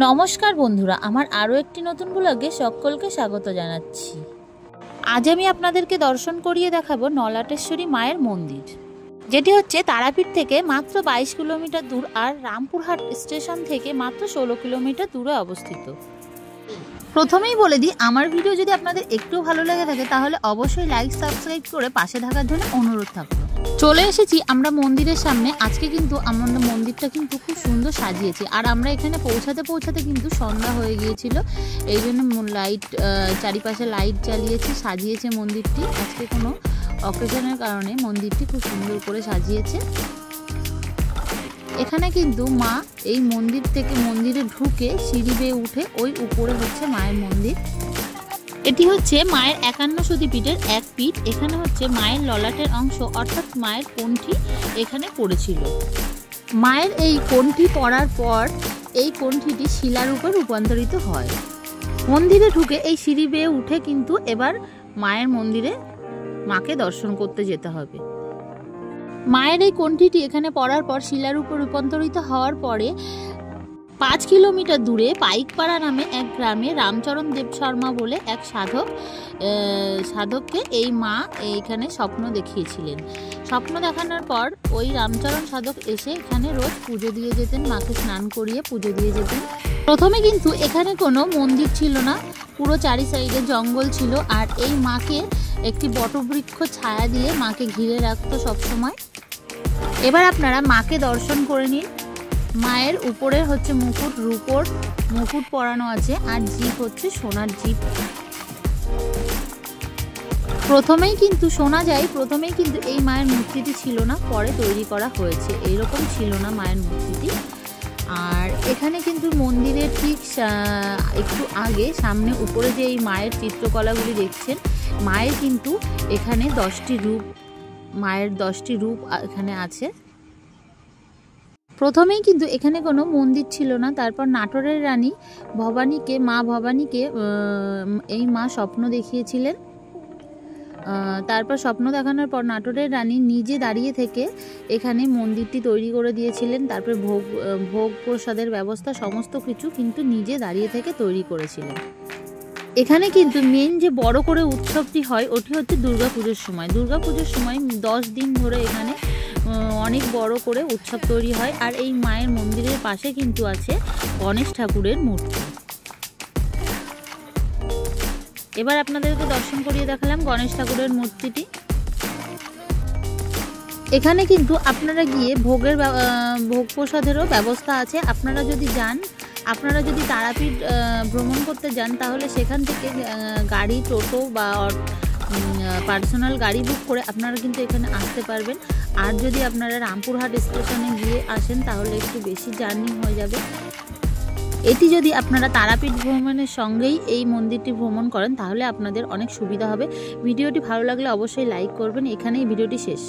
নমস্কার বন্ধুরা, আমার আরও একটি নতুন ব্লগে সকলকে স্বাগত জানাচ্ছি। আজ আমি আপনাদেরকে দর্শন করিয়ে দেখাবো নলাটেশ্বরী মায়ের মন্দির, যেটি হচ্ছে তারাপীঠ থেকে মাত্র 22 কিলোমিটার দূর আর রামপুরহাট স্টেশন থেকে মাত্র 16 কিলোমিটার দূরে অবস্থিত। প্রথমেই বলে দিই, আমার ভিডিও যদি আপনাদের একটু ভালো লেগে থাকে তাহলে অবশ্যই লাইক সাবস্ক্রাইব করে পাশে থাকার জন্য অনুরোধ থাকলো। চলে এসেছি আমরা মন্দিরের সামনে। আজকে কিন্তু আমরা মন্দিরটা কিন্তু খুব সুন্দর সাজিয়েছি, আর আমরা এখানে পৌঁছাতে কিন্তু সন্ধ্যা হয়ে গিয়েছিল। এই জন্য লাইট চারিপাশে লাইট জ্বালিয়েছে, সাজিয়েছে মন্দিরটি। আজকে কোনো অকেশনের কারণে মন্দিরটি খুব সুন্দর করে সাজিয়েছে। এখানে কিন্তু মা এই মন্দির থেকে মন্দিরে ঢুকে সিঁড়ি বেয়ে উঠে ওই উপরে হচ্ছে মায়ের মন্দির। এটি হচ্ছে মায়ের 51 সতীপীঠের এক পীঠ। এখানে হচ্ছে মায়ের ললাটের অংশ অর্থাৎ মায়ের কণ্ঠী এখানে পড়েছিল। মায়ের এই কণ্ঠী পড়ার পর এই কণ্ঠীটি শিলার উপর রূপান্তরিত হয়। মন্দিরে ঢুকে এই সিঁড়ি বেয়ে উঠে কিন্তু এবার মায়ের মন্দিরে মাকে দর্শন করতে যেতে হবে। মায়ের এই কণ্ঠীটি এখানে পড়ার পর শিলার উপর রূপান্তরিত হওয়ার পরে 5 কিলোমিটার দূরে পাইকপাড়া নামে এক গ্রামে রামচরণ দেব শর্মা বলে এক সাধককে এই মা এইখানে স্বপ্ন দেখিয়েছিলেন। স্বপ্ন দেখানোর পর ওই রামচরণ সাধক এসে এখানে রোজ পুজো দিয়ে যেতেন, মাকে স্নান করিয়ে পুজো দিয়ে যেতেন। প্রথমে কিন্তু এখানে কোনো মন্দির ছিল না, পুরো চারি সাইডে জঙ্গল ছিল, আর এই মাকে একটি বটবৃক্ষ ছায়া দিয়ে মাকে ঘিরে রাখতো সবসময়। এবার আপনারা মাকে দর্শন করে নিন। মায়ের উপরে হচ্ছে মুকুট, রূপোর মুকুট পরানো আছে, আর জিভ হচ্ছে সোনার জিভ। প্রথমেই কিন্তু শোনা যায় এই মায়ের মূর্তিটি ছিল না, পরে তৈরি করা হয়েছে। এইরকম ছিল না মায়ের মূর্তিটি। আর এখানে কিন্তু মন্দিরের ঠিক একটু আগে সামনে উপরে যে এই মায়ের চিত্রকলাগুলি দেখছেন, মায়ের কিন্তু এখানে 10টি রূপ, মায়ের 10টি রূপ এখানে আছে। প্রথমেই কিন্তু এখানে কোনো মন্দির ছিল না। তারপর নাটোরের রানী মা ভবানীকে এই মা স্বপ্ন দেখিয়েছিলেন। তারপর স্বপ্ন দেখানোর পর নাটোরের রানী নিজে দাঁড়িয়ে থেকে এখানে মন্দিরটি তৈরি করে দিয়েছিলেন। তারপর ভোগ প্রসাদের ব্যবস্থা সমস্ত কিছু কিন্তু নিজে দাঁড়িয়ে থেকে তৈরি করেছিলেন। এখানে কিন্তু মেন যে বড় করে উৎসবটি হয় ওটি হচ্ছে দুর্গাপুজোর সময়। দুর্গাপুজোর সময় 10 দিন ধরে এখানে অনেক বড় করে উৎসব তৈরি হয়। আর এই মায়ের মন্দিরের পাশে কিন্তু আছে গণেশ ঠাকুরের মূর্তি। এবার আপনাদেরকে দর্শন করিয়ে দেখালাম গণেশ ঠাকুরের মূর্তিটি। এখানে কিন্তু আপনারা গিয়ে ভোগ প্রসাদেরও ব্যবস্থা আছে। আপনারা যদি তারাপীঠ ভ্রমণ করতে যান তাহলে সেখান থেকে গাড়ি, টোটো বা পার্সোনাল গাড়ি বুক করে আপনারা কিন্তু এখানে আসতে পারবেন। আর যদি আপনারা রামপুরহাট স্টেশনে গিয়ে আসেন তাহলে একটু বেশি জার্নি হয়ে যাবে। এটি যদি আপনারা তারাপীঠ ভ্রমণের সঙ্গেই এই মন্দিরটি ভ্রমণ করেন তাহলে আপনাদের অনেক সুবিধা হবে। ভিডিওটি ভালো লাগলে অবশ্যই লাইক করবেন। এখানেই ভিডিওটি শেষ।